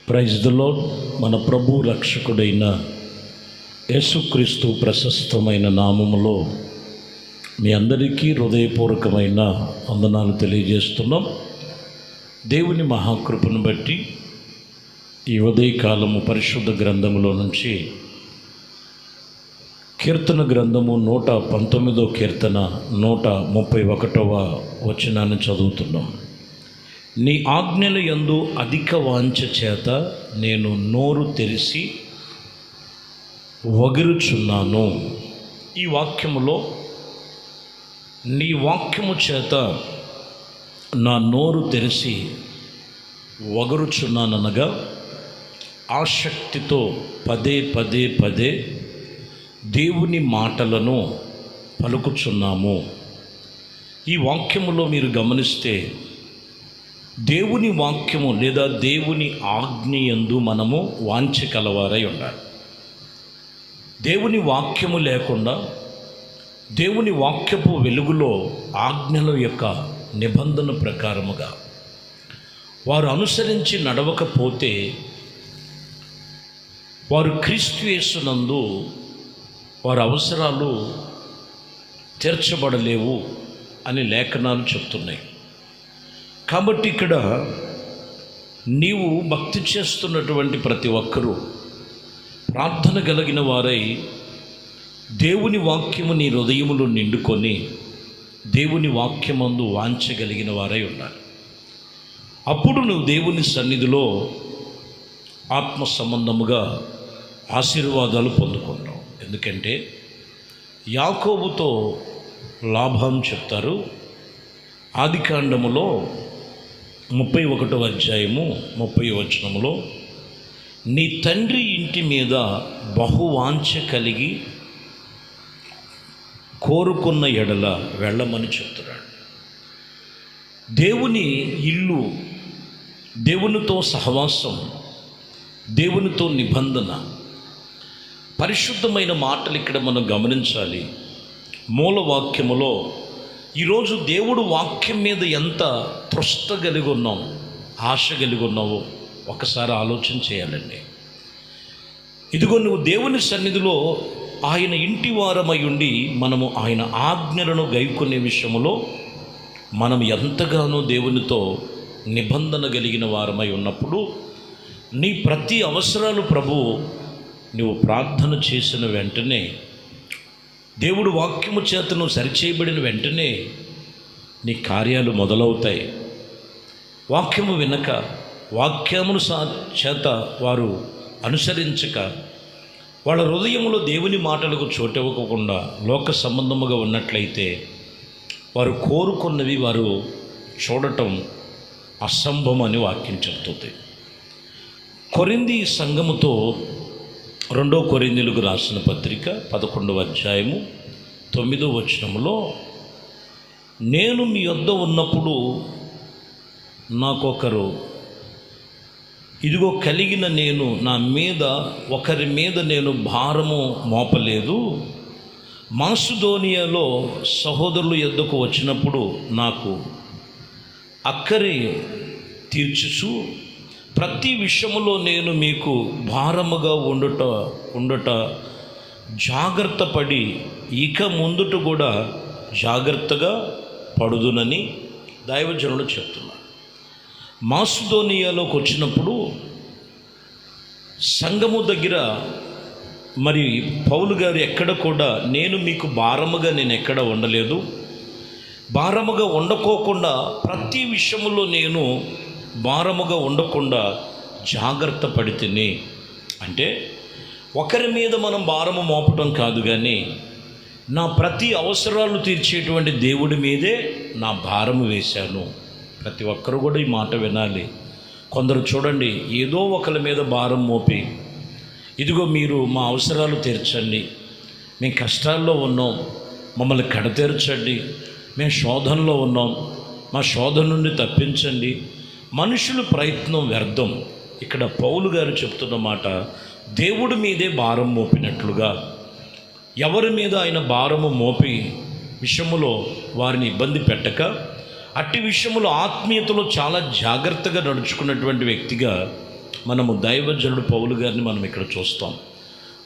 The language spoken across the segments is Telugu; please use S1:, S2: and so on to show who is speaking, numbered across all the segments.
S1: Praise the lord. మన ప్రభు రక్షకుడైన యేసుక్రీస్తు ప్రశస్తమైన నామములో మీ అందరికీ హృదయపూర్వకమైన వందనాలు తెలియజేస్తున్నాం. దేవుని మహాకృపను బట్టి ఈ ఉదయకాలము పరిశుద్ధ గ్రంథములో నుంచి కీర్తన గ్రంథము 119వ కీర్తన 131వ వచనాన్ని చదువుతున్నాం. నీ ఆజ్ఞల యందు అధిక వాంఛ చేత నేను నోరు తెరిచి వగిరుచున్నాను. ఈ వాక్యములో నీ వాక్యము చేత నా నోరు తెరిచి వగరుచున్నాననగా ఆసక్తితో పదే పదే పదే దేవుని మాటలను పలుకుచున్నాము. ఈ వాక్యములో మీరు గమనిస్తే దేవుని వాక్యము లేదా దేవుని ఆజ్ఞ యందు మనము వాంఛ కలవారై ఉండాలి. దేవుని వాక్యము లేకుండా దేవుని వాక్యపు వెలుగులో ఆజ్ఞల యొక్క నిబంధన ప్రకారముగా వారు అనుసరించి నడవకపోతే వారు క్రీస్తు యేసునందు వారి అవసరాలు తీర్చబడలేవు అని లేఖనాలు చెప్తున్నాయి. కాబట్టి ఇక్కడ నీవు భక్తి చేస్తున్నటువంటి ప్రతి ఒక్కరూ ప్రార్థన కలిగిన వారై దేవుని వాక్యము నీ హృదయములో నిండుకొని దేవుని వాక్యమందు వాంఛగలిగిన వారై ఉండాలి. అప్పుడు నువ్వు దేవుని సన్నిధిలో ఆత్మ సంబంధముగా ఆశీర్వాదాలు పొందుకుంటావు. ఎందుకంటే యాకోబుతో లాభం చెప్తారు. ఆదికాండములో 31వ అధ్యాయము 30వ వచనములో నీ తండ్రి ఇంటి మీద బహువాంఛ కలిగి కోరుకున్న ఎడల వెళ్ళమని చెప్తున్నాడు. దేవుని ఇల్లు, దేవునితో సహవాసం, దేవునితో నిబంధన, పరిశుద్ధమైన మాటలు ఇక్కడ మనం గమనించాలి. మూలవాక్యములో ఈరోజు దేవుడు వాక్యం మీద ఎంత తృష్ట కలిగి ఉన్నాం, ఆశ కలిగి ఉన్నావో ఒకసారి ఆలోచన చేయాలండి. ఇదిగో నువ్వు దేవుని సన్నిధిలో ఆయన ఇంటి వారమై ఉండి మనము ఆయన ఆజ్ఞలను గైకొనే విషయంలో మనం ఎంతగానో దేవునితో నిబంధన కలిగిన వారమై ఉన్నప్పుడు నీ ప్రతి అవసరాలు ప్రభు నువ్వు ప్రార్థన చేసిన వెంటనే, దేవుడు వాక్యము చేత నువ్వు సరిచేయబడిన వెంటనే నీ కార్యాలు మొదలవుతాయి. వాక్యము వినక, వాక్యమును చేత వారు అనుసరించక, వాళ్ళ హృదయంలో దేవుని మాటలకు చోటివ్వకుండా లోక సంబంధముగా ఉన్నట్లయితే వారు కోరుకున్నవి వారు చూడటం అసంభవం అని వాక్యం చెప్తుంది. కొరింథీ సంఘముతో 2 కొరింథీయులకు రాసిన పత్రిక 11వ అధ్యాయము 9వ వచనములో నేను మీ వద్ద ఉన్నప్పుడు నాకొకరు ఇదిగో కలిగిన నేను నా మీద ఒకరి మీద నేను భారము మోపలేదు. మాసిదోనియాలో సహోదరుల యొద్దకు వచ్చినప్పుడు నాకు అక్కరే తీర్చుచు ప్రతి విషయములో నేను మీకు భారముగా ఉండట జాగ్రత్త పడి ఇక ముందుట కూడా జాగ్రత్తగా పడుదునని దైవజనులు చెప్తున్నారు. మాసిదోనియాలోకి వచ్చినప్పుడు సంఘము దగ్గర మరి పౌలు గారు ఎక్కడ కూడా నేను మీకు భారముగా నేను ఎక్కడ ఉండలేదు, భారముగా ఉండకోకుండా ప్రతి విషయములో నేను భారముగా ఉండకుండా జాగ్రత్త పడితేనే, అంటే ఒకరి మీద మనం భారము మోపటం కాదు, కానీ నా ప్రతి అవసరాలు తీర్చేటువంటి దేవుడి మీదే నా భారము వేశాను. ప్రతి ఒక్కరు కూడా ఈ మాట వినాలి. కొందరు చూడండి, ఏదో ఒకరి మీద భారం మోపి ఇదిగో మీరు మా అవసరాలు తీర్చండి, మేము కష్టాల్లో ఉన్నాం, మమ్మల్ని కడతీర్చండి, మేము శోధనలో ఉన్నాం, మా శోధన నుండి తప్పించండి. మనుషుల ప్రయత్నం వ్యర్థం. ఇక్కడ పౌలు గారు చెప్తున్న మాట, దేవుడి మీదే భారం మోపినట్లుగా ఎవరి మీద ఆయన భారము మోపి విషయములో వారిని ఇబ్బంది పెట్టక, అట్టి విషయములో ఆత్మీయతలో చాలా జాగ్రత్తగా నడుచుకున్నటువంటి వ్యక్తిగా మనము దైవజనుడు పౌలు గారిని మనం ఇక్కడ చూస్తాం.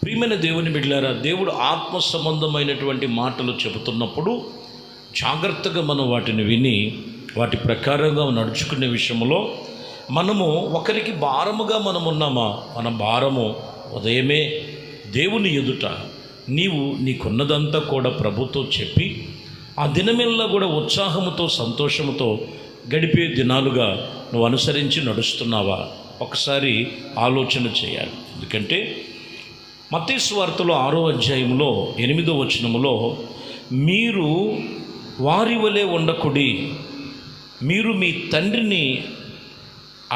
S1: ప్రియమైన దేవుని బిడ్డలారా, దేవుడు ఆత్మ సంబంధమైనటువంటి మాటలు చెబుతున్నప్పుడు జాగ్రత్తగా మనం వాటిని విని వాటి ప్రకారంగా నడుచుకునే విషయంలో మనము ఒకరికి భారముగా మనం ఉన్నామా, మన భారము ఉదయమే దేవుని ఎదుట నీవు నీకున్నదంతా కూడా ప్రభుతో చెప్పి ఆ దినమెల్లా కూడా ఉత్సాహముతో సంతోషముతో గడిపే దినాలుగా నువ్వు అనుసరించి నడుస్తున్నావా ఒకసారి ఆలోచన చేయాలి. ఎందుకంటే మత్తయి సువార్తలో 6వ అధ్యాయంలో 8వ వచనములో మీరు వారి వలె ఉండకుడి, మీరు మీ తండ్రిని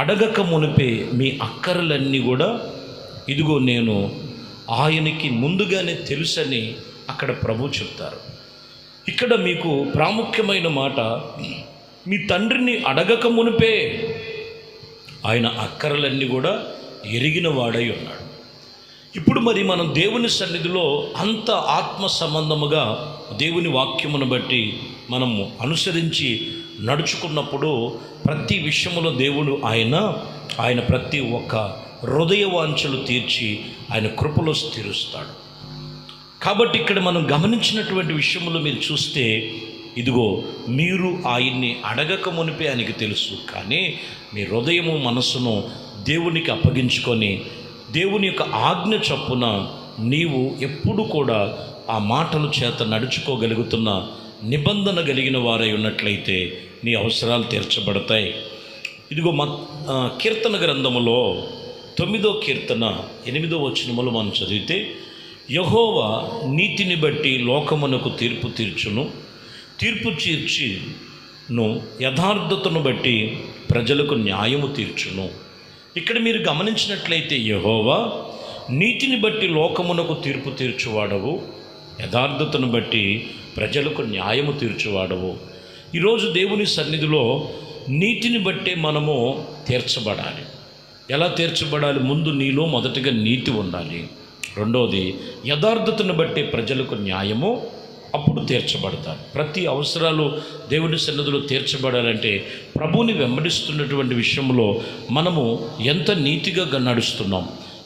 S1: అడగక మునిపే మీ అక్కరలన్నీ కూడా ఇదిగో నేను ఆయనకి ముందుగానే తెలుసని అక్కడ ప్రభు చెప్తారు. ఇక్కడ మీకు ప్రాముఖ్యమైన మాట, మీ తండ్రిని అడగక మునిపే ఆయన అక్కరలన్నీ కూడా ఎరిగిన వాడై ఉన్నాడు. ఇప్పుడు మరి మనం దేవుని సన్నిధిలో అంత ఆత్మ సంబంధముగా దేవుని వాక్యమును బట్టి మనము అనుసరించి నడుచుకున్నప్పుడు ప్రతి విషయములో దేవుడు ఆయన ప్రతి ఒక్క హృదయ వాంఛలు తీర్చి ఆయన కృపలో స్థిరుస్తాడు. కాబట్టి ఇక్కడ మనం గమనించినటువంటి విషయములు మీరు చూస్తే ఇదిగో మీరు ఆయన్ని అడగక మునిపే ఆయనకి తెలుసు, కానీ మీ హృదయము మనస్సును దేవునికి అప్పగించుకొని దేవుని యొక్క ఆజ్ఞ చొప్పున నీవు ఎప్పుడు కూడా ఆ మాటల చేత నడుచుకోగలుగుతున్న నిబంధన కలిగిన వారై ఉన్నట్లయితే నీ అవసరాలు తీర్చబడతాయి. ఇదిగో కీర్తన గ్రంథములో 9వ కీర్తన 8వ వచనములో మనం చదివితే, యెహోవా నీతిని బట్టి లోకమునకు తీర్పు తీర్చును, తీర్పు తీర్చిను యథార్థతను బట్టి ప్రజలకు న్యాయము తీర్చును. ఇక్కడ మీరు గమనించినట్లయితే యెహోవా నీతిని బట్టి లోకమునకు తీర్పు తీర్చువాడవు, యథార్థతను బట్టి ప్రజలకు న్యాయము తీర్చువాడవు. ఈరోజు దేవుని సన్నిధిలో నీతిని బట్టే మనము తీర్చబడాలి. ఎలా తీర్చబడాలి? ముందు నీలో మొదటిగా నీతి ఉండాలి. రెండవది యథార్థతను బట్టి ప్రజలకు న్యాయము, అప్పుడు తీర్చబడతారు. ప్రతి అవసరాలు దేవుని సన్నిధిలో తీర్చబడాలంటే ప్రభువుని వెంబడిస్తున్నటువంటి విషయంలో మనము ఎంత నీతిగా నడుస్తున్నాం,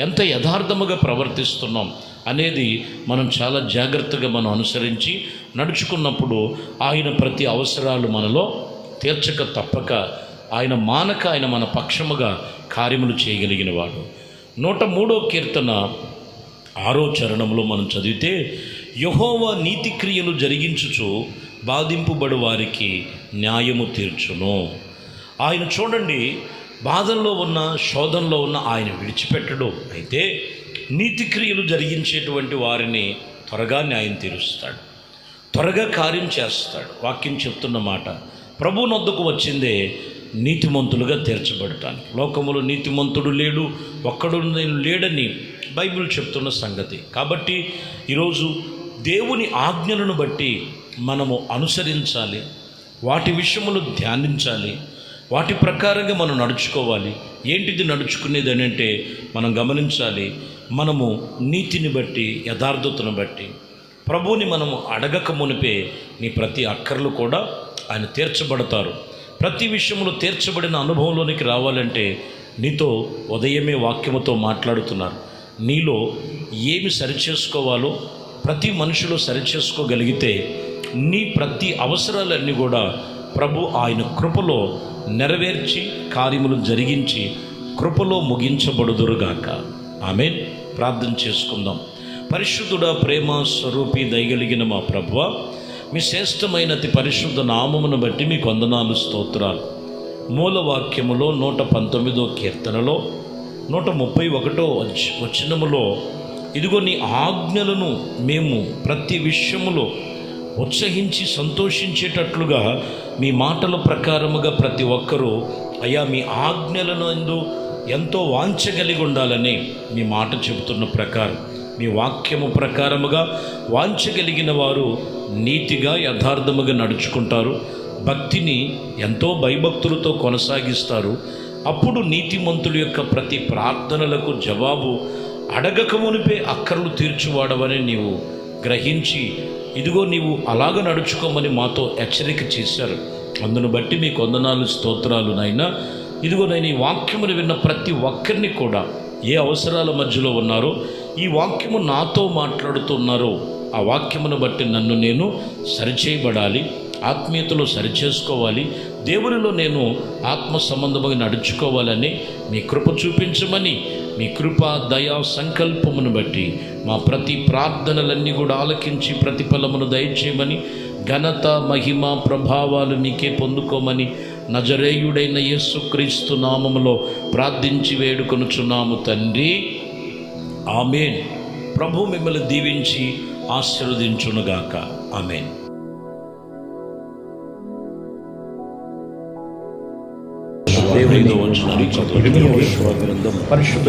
S1: ఎంత యథార్థముగా ప్రవర్తిస్తున్నాం అనేది మనం చాలా జాగ్రత్తగా మనం అనుసరించి నడుచుకున్నప్పుడు ఆయన ప్రతి అవసరాలు మనలో తీర్చక తప్పక ఆయన మానక ఆయన మన పక్షముగా కార్యములు చేయగలిగిన వాడు. 103వ కీర్తన 6వ చరణంలో మనం చదివితే, యెహోవా నీతి క్రియలు జరిగించుచు బాధింపుబడు వారికి న్యాయము తీర్చును. ఆయన చూడండి, బాధల్లో ఉన్న శోధనలో ఉన్న ఆయన విడిచిపెట్టడు. అయితే నీతి క్రియలు జరిగించేటువంటి వారిని త్వరగా న్యాయం తీరుస్తాడు, త్వరగా కార్యం చేస్తాడు. వాక్యం చెప్తున్న మాట, ప్రభు నొద్దకు వచ్చిందే నీతిమంతులుగా తీర్చబడటానికి. లోకములో నీతిమంతుడు లేడు, ఒక్కడు లేడని బైబిల్ చెప్తున్న సంగతి. కాబట్టి ఈరోజు దేవుని ఆజ్ఞలను బట్టి మనము అనుసరించాలి, వాటి విషయములు ధ్యానించాలి, వాటి ప్రకారంగా మనం నడుచుకోవాలి. ఏంటిది నడుచుకునేది అని అంటే మనం గమనించాలి, మనము నీతిని బట్టి యథార్థతను బట్టి ప్రభువుని మనము అడగక మునిపే నీ ప్రతి అక్కర్లు కూడా ఆయన తీర్చబడతారు. ప్రతి విషయంలో తీర్చబడిన అనుభవంలోనికి రావాలంటే నీతో ఉదయమే వాక్యముతో మాట్లాడుతున్నారు. నీలో ఏమి సరిచేసుకోవాలో ప్రతి మనిషిలో సరిచేసుకోగలిగితే నీ ప్రతి అవసరాలన్నీ కూడా ప్రభు ఆయన కృపలో నెరవేర్చి కార్యములు జరిగించి కృపలో ముగించబడుదురుగాక. ఆమేన్. ప్రార్థన చేసుకుందాం. పరిశుద్ధుడా, ప్రేమ స్వరూపి, దయగలిగిన మా ప్రభువా, మీ శ్రేష్టమైన అతి పరిశుద్ధ నామమును బట్టి మీకు వందనాలు, స్తోత్రాలు. మూలవాక్యములో 119వ కీర్తనలో 131వ వచనములో ఇదిగో నీ ఆజ్ఞలను మేము ప్రతి విషయములో ఉత్సహించి సంతోషించేటట్లుగా మీ మాటల ప్రకారముగా ప్రతి ఒక్కరూ అయ్యా మీ ఆజ్ఞలను ఎంతో వాంఛ కలిగి ఉండాలని మీ మాట చెబుతున్న ప్రకారం, మీ వాక్యము ప్రకారముగా వాంఛ కలిగిన వారు నీతిగా యథార్థముగా నడుచుకుంటారు, భక్తిని ఎంతో భయభక్తులతో కొనసాగిస్తారు. అప్పుడు నీతిమంతుల యొక్క ప్రతి ప్రార్థనలకు జవాబు అడగక మునిపే అక్కర్లు తీర్చువాడవని నీవు గ్రహించి ఇదిగో నీవు అలాగ నడుచుకోమని మాతో హెచ్చరిక చేశారు. అందును బట్టి మీకు వందనాలు, స్తోత్రాలు నాయనా. ఇదిగో నేను ఈ వాక్యమును విన్న ప్రతి ఒక్కరిని కూడా ఏ అవసరాల మధ్యలో ఉన్నారో ఈ వాక్యము నాతో మాట్లాడుతున్నారో ఆ వాక్యమును బట్టి నన్ను నేను సరిచేయబడాలి, ఆత్మీయతలో సరిచేసుకోవాలి, దేవునిలో నేను ఆత్మ సంబంధముగా నడుచుకోవాలని మీ కృప చూపించమని, మీ కృప దయా సంకల్పమును బట్టి మా ప్రతి ప్రార్థనలన్నీ కూడా ఆలకించి ప్రతిఫలమును దయచేయమని, ఘనత మహిమ ప్రభావాలు మీకే పొందుకోమని నజరేయుడైన యేసుక్రీస్తు నామములో ప్రార్థించి వేడుకొనుచున్నాము తండ్రి, ఆమేన్. ప్రభు మిమ్మల్ని దీవించి ఆశీర్వదించునుగాక. ఆమేన్. పరిశుద్ధ